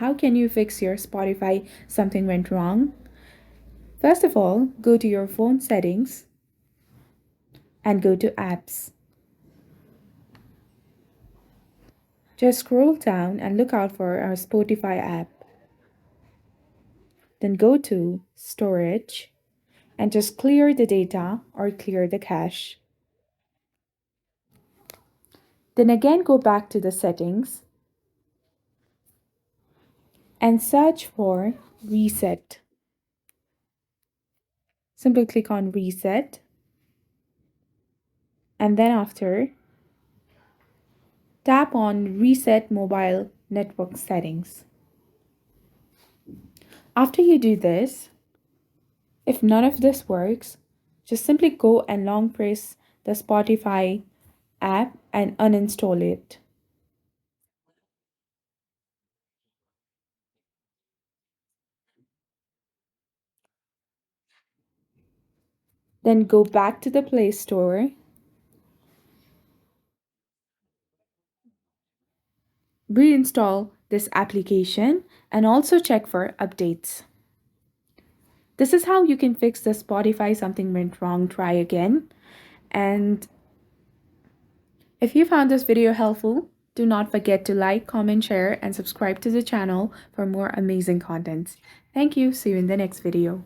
How can you fix your Spotify something went wrong? First of all, go to your phone settings and go to apps. Just scroll down and look out for our Spotify app. Then go to storage and just clear the data or clear the cache. Then again go back to the settings and search for reset. Simply click on reset and then after tap on reset mobile network settings. After you do this, if none of this works, just simply go and long press the Spotify app and uninstall it. Then go back to the Play Store, reinstall this application, and also check for updates. This is how you can fix the Spotify something went wrong try again. And if you found this video helpful, do not forget to like, comment, share, and subscribe to the channel for more amazing content. Thank you. See you in the next video.